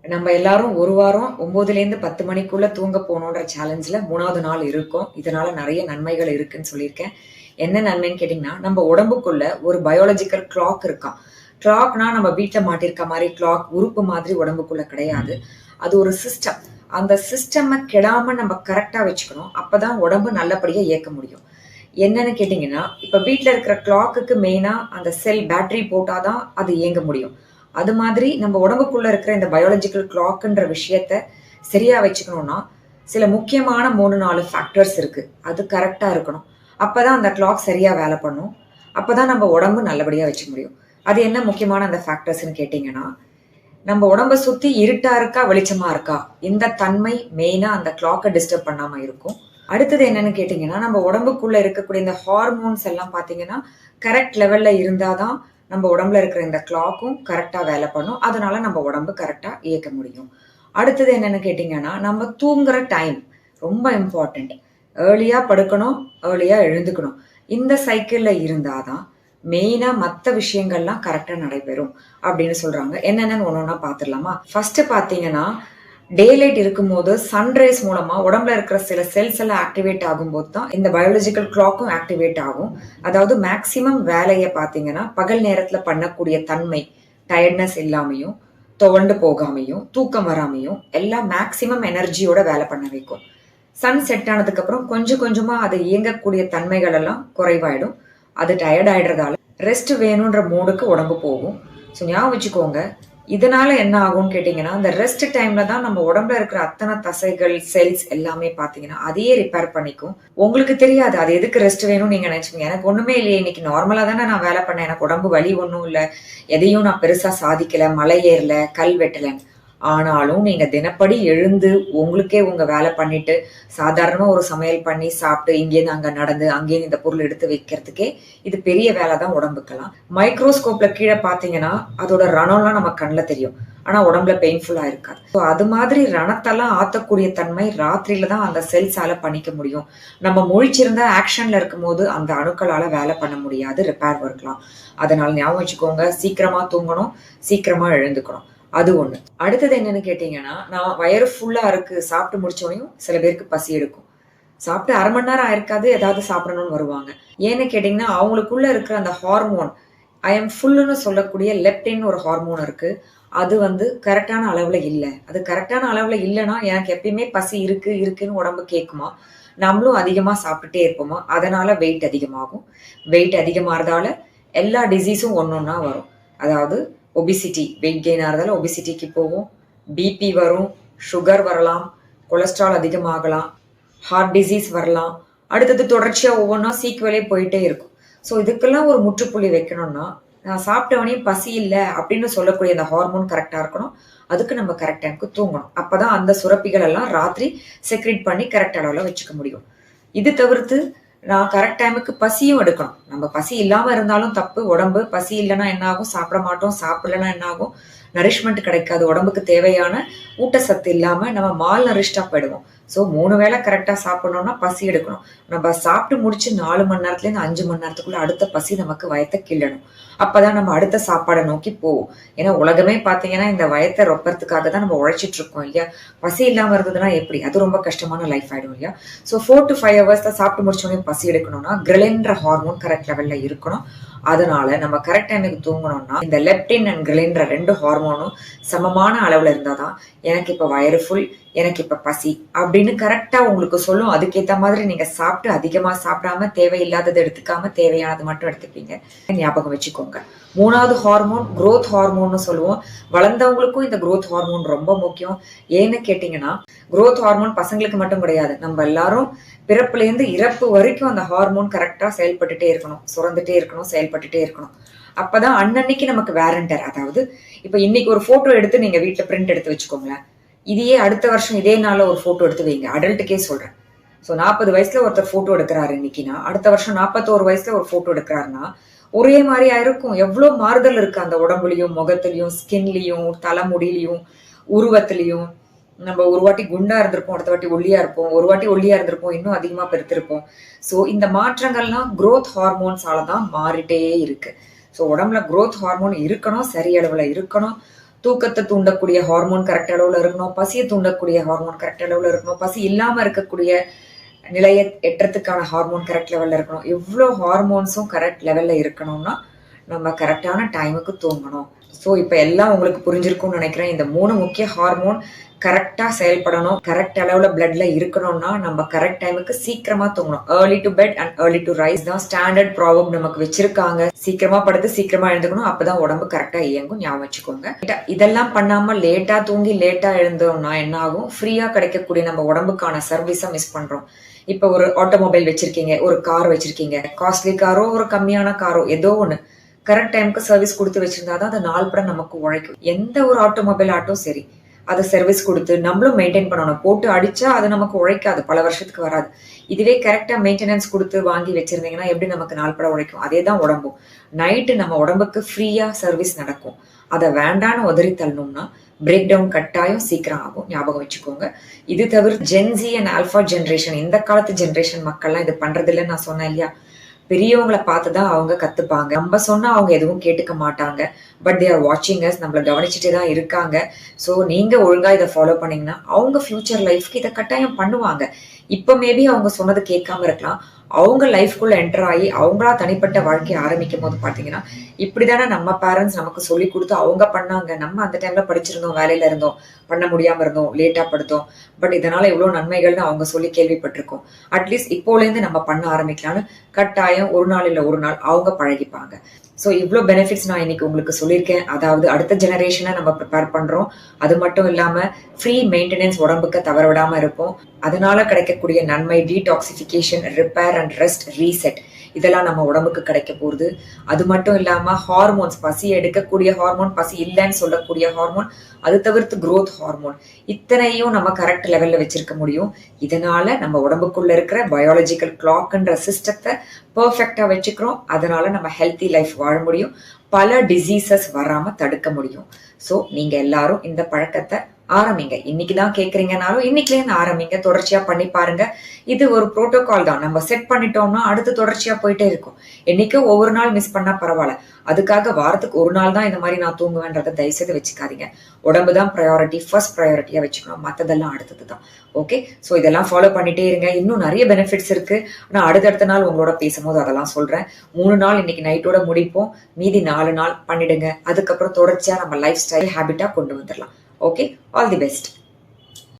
நம்ம எல்லாரும் ஒரு வாரம் 9லேருந்து 10 மணிக்குள்ள தூங்க போகணுன்ற சேலஞ்சில் 3வது நாள் இருக்கோம். இதனால நிறைய நன்மைகள் இருக்குன்னு சொல்லியிருக்கேன். என்ன நன்மைன்னு கேட்டிங்கன்னா, நம்ம உடம்புக்குள்ள ஒரு பயாலஜிக்கல் கிளாக் இருக்காம். கிளாக்னா நம்ம வீட்டில் மாட்டியிருக்க மாதிரி கிளாக் உறுப்பு மாதிரி உடம்புக்குள்ள கிடையாது. அது ஒரு சிஸ்டம். அந்த சிஸ்டமை கெடாம நம்ம கரெக்டாக வச்சுக்கணும். அப்பதான் உடம்பு நல்லபடியாக இயக்க முடியும். என்னன்னு கேட்டிங்கன்னா, இப்போ வீட்டில் இருக்கிற கிளாக்குக்கு மெயினாக அந்த செல் பேட்டரி போட்டாதான் அது இயங்க முடியும். அது மாதிரி நம்ம உடம்புக்குள்ள இருக்கிற இந்த பயாலஜிக்கல் கிளாக்ன்ற விஷயத்த சரியா வச்சுக்கணும்னா சில முக்கியமான 3-4 ஃபேக்டர்ஸ் இருக்கு. அது கரெக்டா இருக்கணும். அப்பதான் அந்த கிளாக் சரியா வேலை பண்ணும். அப்பதான் நம்ம உடம்பு நல்லபடியா வச்சுக்க முடியும். அது என்ன முக்கியமான அந்த ஃபேக்டர்ஸ்ன்னு கேட்டிங்கன்னா, நம்ம உடம்ப சுத்தி இருட்டா இருக்கா வெளிச்சமா இருக்கா இந்த தன்மை மெயினா அந்த கிளாக்கை டிஸ்டர்ப் பண்ணாம இருக்கும். அடுத்தது என்னன்னு கேட்டிங்கன்னா, நம்ம உடம்புக்குள்ள இருக்கக்கூடிய இந்த ஹார்மோன்ஸ் எல்லாம் பார்த்தீங்கன்னா கரெக்ட் லெவல்ல இருந்தாதான் நம்ம உடம்புல இருக்கிற இந்த கிளாக்கும் கரெக்டா வேலை பண்ணும். அதனால நம்ம உடம்பு கரெக்டா இயக்க முடியும். அடுத்தது என்னன்னு கேட்டிங்கன்னா, நம்ம தூங்குற டைம் ரொம்ப இம்பார்ட்டன்ட். ஏர்லியா படுக்கணும், ஏர்லியா எழுந்துக்கணும். இந்த சைக்கிள்ல இருந்தாதான் மெயினா மற்ற விஷயங்கள்லாம் கரெக்டா நடைபெறும் அப்படின்னு சொல்றாங்க. என்னென்னு ஒன்னொன்னா பார்த்துடலாமா? ஃபர்ஸ்ட் பார்த்தீங்கன்னா, டேலைட் இருக்கும்போது சன்ரைஸ் மூலமா உடம்புல இருக்கிற சில செல்ஸ் எல்லாம் ஆக்டிவேட் ஆகும்போது தான் இந்த பயாலஜிக்கல் கிளாக்கும் ஆக்டிவேட் ஆகும். அதாவது மேக்சிமம் வேலையை பார்த்தீங்கன்னா பகல் நேரத்துல பண்ணக்கூடிய தன்மை டயர்ட்னஸ் இல்லாமையும் துவண்டு போகாமையும் தூக்கம் வராமையும் எல்லாம் மேக்சிமம் எனர்ஜியோட வேலை பண்ண வைக்கும். சன் செட் ஆனதுக்கு அப்புறம் கொஞ்சம் கொஞ்சமா அது இயங்கக்கூடிய தன்மைகள் எல்லாம் குறைவாயிடும். அது டயர்ட் ஆயிடுறதால ரெஸ்ட் வேணுன்ற மூடுக்கு உடம்பு போகும். ஸோ ஞாபகம் வச்சுக்கோங்க, இதனால என்ன ஆகும்னு கேட்டீங்கன்னா, அந்த ரெஸ்ட் டைம்ல தான் நம்ம உடம்புல இருக்கிற அத்தனை தசைகள் செல்ஸ் எல்லாமே பாத்தீங்கன்னா அதையே ரிப்பேர் பண்ணிக்கும். உங்களுக்கு தெரியாது அது எதுக்கு ரெஸ்ட் வேணும்னு நீங்க நினைச்சுங்க. எனக்கு ஒண்ணுமே இல்லையே, இன்னைக்கு நார்மலா தானே நான் வேலை பண்ணேன், எனக்கு உடம்பு வலி ஒன்றும் இல்லை, எதையும் நான் பெருசா சாதிக்கல, மலை ஏறல, கல் வெட்டலன்னு. ஆனாலும் நீங்க தினப்படி எழுந்து உங்களுக்கே உங்க வேலை பண்ணிட்டு சாதாரணமா ஒரு சமையல் பண்ணி சாப்பிட்டு இங்கேருந்து அங்க நடந்து அங்கேருந்து இந்த பொருள் எடுத்து வைக்கிறதுக்கே இது பெரிய வேலை தான் உடம்புக்கெல்லாம். மைக்ரோஸ்கோப்ல கீழே பாத்தீங்கன்னா அதோட ரணம்லாம் நம்ம கண்ணில் தெரியும், ஆனா உடம்புல பெயின்ஃபுல்லா இருக்காது. ஸோ அது மாதிரி ரணத்தெல்லாம் ஆத்தக்கூடிய தன்மை ராத்திரியில தான் அந்த செல்ஸால பண்ணிக்க முடியும். நம்ம முழிச்சிருந்தா ஆக்ஷன்ல இருக்கும் போது அந்த அணுக்களால வேலை பண்ண முடியாது, ரிப்பேர் ஒர்க்லாம். அதனால ஞாபகம் வச்சுக்கோங்க, சீக்கிரமா தூங்கணும், சீக்கிரமா எழுந்துக்கணும். அது ஒண்ணு. அடுத்தது என்னன்னு கேட்டீங்கன்னா, நான் வயிறு ஃபுல்லா இருக்கு சாப்பிட்டு முடிச்சோனையும் சில பேருக்கு பசி எடுக்கும். சாப்பிட்டு 1/2 மணி நேரம் ஆயிருக்காது, ஏதாவது சாப்பிடணும்னு வருவாங்க. ஏன்னு கேட்டீங்கன்னா, அவங்களுக்குள்ள இருக்கிற அந்த ஹார்மோன் ஐ எம் ஃபுல்லுன்னு சொல்லக்கூடிய லெப்டின் ஒரு ஹார்மோன் இருக்கு. அது கரெக்டான அளவுல இல்ல. அது கரெக்டான அளவுல இல்லைன்னா எனக்கு எப்பயுமே பசி இருக்குன்னு உடம்பு கேட்குமா, நம்மளும் அதிகமா சாப்பிட்டுட்டே இருப்போமா, அதனால வெயிட் அதிகமாகும். வெயிட் அதிகமாறதால எல்லா டிசீஸும் ஒன்னொன்னா வரும். அதாவது ஒபிசிட்டி, வெயிட் கெயின் ஆகிறதால ஒபிசிட்டிக்கு போகும், பிபி வரும், சுகர் வரலாம், கொலஸ்ட்ரால் அதிகமாகலாம், ஹார்ட் டிசீஸ் வரலாம். அடுத்தது தொடர்ச்சியாக ஒவ்வொன்றா சீக்குவலே போயிட்டே இருக்கும். ஸோ இதுக்கெல்லாம் ஒரு முற்றுப்புள்ளி வைக்கணும்னா, நான் சாப்பிட்டவனே பசி இல்லை அப்படின்னு சொல்லக்கூடிய அந்த ஹார்மோன் கரெக்டாக இருக்கணும். அதுக்கு நம்ம கரெக்ட் டைமுக்கு தூங்கணும். அப்போதான் அந்த சுரப்பிகள் எல்லாம் ராத்திரி செக்ரேட் பண்ணி கரெக்ட் அளவில் வச்சுக்க முடியும். இது தவிர்த்து நான் கரெக்ட் டைமுக்கு பசியும் எடுக்கணும். நம்ம பசி இல்லாம இருந்தாலும் தப்பு. உடம்பு பசி இல்லைன்னா என்ன ஆகும், சாப்பிட மாட்டோம், சாப்பிடலன்னா என்ன ஆகும், நரிஷ்மெண்ட் கிடைக்காது, உடம்புக்கு தேவையான ஊட்டச்சத்து இல்லாம நம்ம மால் நரிஷ்டா போயிடுவோம். ஸோ 3 வேளை கரெக்டா சாப்பிடணும்னா பசி எடுக்கணும். நம்ம சாப்பிட்டு முடிச்சு 4 மணி நேரத்துல இருந்து 5 மணி நேரத்துக்குள்ள அடுத்த பசி நமக்கு வயத்தை கிள்ளணும். அப்பதான் நம்ம அடுத்த சாப்பாடை நோக்கி போவோம். ஏன்னா உலகமே பாத்தீங்கன்னா இந்த வயத்தை ரொப்பறதுக்காக தான் நம்ம உழைச்சிட்டு இருக்கோம் இல்லையா. பசி இல்லாம இருந்ததுன்னா எப்படி, அது ரொம்ப கஷ்டமான லைஃப் ஆயிடும் இல்லையா. ஸோ 4 to 5 hours சாப்பிட்டு முடிச்சோடனே பசி எடுக்கணும்னா கிரெலின்ற ஹார்மோன் கரெக்ட் லெவல்ல இருக்கணும். அதனால நம்ம கரெக்ட் டைமுக்கு தூங்கணும்னா இந்த லெப்டின் அண்ட் கிரெலின்ற 2 ஹார்மோனும் சமமான அளவுல இருந்தாதான் எனக்கு இப்ப வயிறு ஃபுல், எனக்கு இப்ப பசி அப்படின்னு கரெக்டா உங்களுக்கு சொல்லும். அதுக்கேற்ற மாதிரி நீங்க சாப்பிட்டு அதிகமா சாப்பிடாம தேவையில்லாதது எடுத்துக்காம தேவையானது மட்டும் எடுத்துப்பீங்க. ஞாபகம் வச்சுக்கோங்க. 3வது ஹார்மோன் growth ஹார்மோன்னு சொல்லுவோம். வளர்ந்தவங்களுக்கும் இந்த growth ஹார்மோன் ரொம்ப முக்கியம். ஏன்னு கேட்டீங்கன்னா, growth ஹார்மோன் பசங்களுக்கு மட்டும் கிடையாது, நம்ம எல்லாரும் பிறப்புல இருந்து இறப்பு வரைக்கும் அந்த ஹார்மோன் கரெக்டா செயல்பட்டுட்டே இருக்கணும், சுரந்துட்டே இருக்கணும், செயல்பட்டுட்டே இருக்கணும். அப்பதான் அன்னன்னைக்கு நமக்கு வேரண்டர். அதாவது இப்ப இன்னைக்கு ஒரு போட்டோ எடுத்து நீங்க வீட்டுல பிரிண்ட் எடுத்து வச்சுக்கோங்களேன், இதையே அடுத்த வருஷம் இதே நாள்ல ஒரு போட்டோ எடுத்து வைங்க. அடல்ட்டுக்கே சொல்றேன். ஸோ 40 வயசுல ஒருத்தர் போட்டோ எடுக்கிறாரு இன்னைக்குன்னா, அடுத்த வருஷம் 41 வயசுல ஒரு போட்டோ எடுக்கிறாருன்னா ஒரே மாதிரியா இருக்கும். எவ்வளவு மாறுதல் இருக்கு அந்த உடம்புலயும், முகத்திலையும், ஸ்கின்லயும், தலைமுடியிலையும், உருவத்திலையும். நம்ம ஒரு வாட்டி குண்டா இருந்திருப்போம், அடுத்த வாட்டி ஒல்லியா இருப்போம், ஒரு வாட்டி ஒல்லியா இருந்திருப்போம், இன்னும் அதிகமா பெருத்திருப்போம். ஸோ இந்த மாற்றங்கள்லாம் growth ஹார்மோன்ஸால தான் மாறிட்டே இருக்கு. ஸோ உடம்புல growth ஹார்மோன் இருக்கணும், சரி அளவுல இருக்கணும். தூக்கத்தை தூண்டக்கூடிய ஹார்மோன் கரெக்ட் அளவுல இருக்கணும், பசியை தூண்டக்கூடிய ஹார்மோன் கரெக்ட் அளவுல இருக்கணும், பசி இல்லாம இருக்கக்கூடிய நிலையை எட்டுறதுக்கான ஹார்மோன் கரெக்ட் லெவல்ல இருக்கணும். இவ்வளோ ஹார்மோன்ஸும் கரெக்ட் லெவல்ல இருக்கணும்னா நம்ம கரெக்டான டைமுக்கு தூங்கணும். ஸோ இப்போ எல்லாம் உங்களுக்கு புரிஞ்சிருக்கும்னு நினைக்கிறேன். இந்த 3 முக்கிய ஹார்மோன் கரெக்டாக செயல்படணும், கரெக்ட் அளவுல பிளட்ல இருக்கணும்னா நம்ம கரெக்ட் டைமுக்கு சீக்கிரமா தூங்கணும். Early to bed and early to rise தான் ஸ்டாண்டர்ட் ப்ராப்ளம் நமக்கு வச்சிருக்காங்க. சீக்கிரமா படுத்து சீக்கிரமா எழுந்துக்கணும், அப்பதான் உடம்பு கரெக்டா இயங்கும். ஞாபகம் வச்சுக்கோங்க. இதெல்லாம் பண்ணாம லேட்டா தூங்கி லேட்டா எழுந்தோம்னா என்ன ஆகும்? ஃப்ரீயா கிடைக்கக்கூடிய நம்ம உடம்புக்கான சர்வீஸை மிஸ் பண்றோம். இப்ப ஒரு ஆட்டோமொபைல் வச்சிருக்கீங்க, ஒரு கார் வச்சிருக்கீங்க, காஸ்ட்லி காரோ ஒரு கம்மியான காரோ ஏதோ ஒண்ணு கரெக்ட் டைமுக்கு சர்வீஸ் கொடுத்து வச்சிருந்தாதான் அது நாள் புறம் நமக்கு உழைக்கும். எந்த ஒரு ஆட்டோமொபைல் ஆட்டோ சரி, அதை சர்வீஸ் கொடுத்து நம்மளும் மெயின்டைன் பண்ணணும். போட்டு அடிச்சா அது நமக்கு உழைக்காது, பல வருஷத்துக்கு வராது. இதுவே கரெக்டா மெயின்டெனன்ஸ் கொடுத்து வாங்கி வச்சிருந்தீங்கன்னா எப்படி நமக்கு நாள் படம் உழைக்கும்? அதே தான் உடம்பும். நைட்டு நம்ம உடம்புக்கு ஃப்ரீயா சர்வீஸ் நடக்கும். அதை வேண்டான்னு உதறி தள்ளணும்னா பிரேக் டவுன் கட்டாயம் சீக்கிரம் ஆகும். ஞாபகம் வச்சுக்கோங்க. இது தவிர ஜென்சி அண்ட் ஆல்பா ஜென்ரேஷன், இந்த காலத்து ஜென்ரேஷன் மக்கள்லாம் இது பண்றது இல்லைன்னு நான் சொன்னேன் இல்லையா? பெரியவங்களை பார்த்துதான் அவங்க கத்துப்பாங்க. நம்ம சொன்னா அவங்க எதுவும் கேட்டுக்க மாட்டாங்க. பட் தே ஆர் வாட்சிங் அஸ், நம்மள கவனிச்சுட்டே தான் இருக்காங்க. ஸோ நீங்க ஒழுங்கா இதை ஃபாலோ பண்ணீங்கன்னா அவங்க ஃபியூச்சர் லைஃப்க்கு இதை கட்டாயம் பண்ணுவாங்க. இப்ப மேபி அவங்க சொன்னது கேட்காம இருக்கலாம். அவங்க லைஃப்குள்ள என்டர் ஆகி அவங்களா தனிப்பட்ட வாழ்க்கையை ஆரம்பிக்கும் போது பாத்தீங்கன்னா இப்படிதானே நம்ம பேரண்ட்ஸ் நமக்கு சொல்லி கொடுத்து அவங்க பண்ணாங்க. நம்ம அந்த டைம்ல படிச்சிருந்தோம், வேலையில இருந்தோம், பண்ண முடியாம இருந்தோம், லேட்டா படுத்தோம். பட் இதனால எவ்வளவு நன்மைகள்னு அவங்க சொல்லி கேள்விப்பட்டிருக்கோம். அட்லீஸ்ட் இப்போல இருந்து நம்ம பண்ண ஆரம்பிக்கலாம்னு கட்டாயம் ஒரு நாள் இல்ல ஒரு நாள் அவங்க பழகிப்பாங்க. ஸோ இவ்வளோ பெனிஃபிட்ஸ் நான் இன்னைக்கு உங்களுக்கு சொல்லியிருக்கேன். அதாவது அடுத்த ஜெனரேஷனை நம்ம ப்ரிப்பேர் பண்றோம். அது மட்டும் இல்லாம ஃப்ரீ மெயின்டெனன்ஸ் உடம்புக்கு தவற விடாம இருப்போம். அதனால கிடைக்கக்கூடிய நன்மை detoxification, repair and rest, reset, இதெல்லாம் நம்ம உடம்புக்கு கிடைக்க போகுது. அது மட்டும் இல்லாம ஹார்மோன்ஸ், பசியை எடுக்கக்கூடிய ஹார்மோன், பசி இல்லைன்னு சொல்லக்கூடிய ஹார்மோன், அது தவிர்த்து growth ஹார்மோன், இத்தனையும் நம்ம கரெக்ட் லெவல்ல வச்சிருக்க முடியும். இதனால நம்ம உடம்புக்குள்ள இருக்கிற பயாலஜிக்கல் கிளாக்ன்ற சிஸ்டத்தை பெர்ஃபெக்டா வச்சுக்கிறோம். அதனால நம்ம ஹெல்த்தி லைஃப் வாழ முடியும், பல டிசீசஸ் வராம தடுக்க முடியும். ஸோ நீங்க எல்லாரும் இந்த பழக்கத்தை ஆரம்பிங்க. இன்னைக்குதான் கேக்குறீங்கனாலும் இன்னைக்குலேருந்து ஆரம்பிங்க. தொடர்ச்சியா பண்ணி பாருங்க. இது ஒரு புரோட்டோகால் தான். நம்ம செட் பண்ணிட்டோம்னா அடுத்து தொடர்ச்சியா போயிட்டே இருக்கும். என்னைக்கோ ஒவ்வொரு நாள் மிஸ் பண்ணா பரவாயில்ல. அதுக்காக வாரத்துக்கு ஒரு நாள் தான் இந்த மாதிரி நான் தூங்குவேன்றதை தயவுசெய்து வச்சுக்காதீங்க. உடம்பு தான் ப்ரையாரிட்டி, ஃபர்ஸ்ட் ப்ரையாரிட்டியா வச்சுக்கணும். மற்றதெல்லாம் அடுத்தது தான். ஓகே, ஸோ இதெல்லாம் ஃபாலோ பண்ணிட்டே இருங்க. இன்னும் நிறைய பெனிஃபிட்ஸ் இருக்கு. நான் அடுத்தடுத்த நாள் உங்களோட பேசும்போது அதெல்லாம் சொல்றேன். 3 நாள் இன்னைக்கு நைட்டோட முடிப்போம். மீதி 4 நாள் பண்ணிடுங்க. அதுக்கப்புறம் தொடர்ச்சியா நம்ம லைஃப் ஸ்டைல் ஹேபிட்டா கொண்டு வந்துடலாம். Okay, all the best.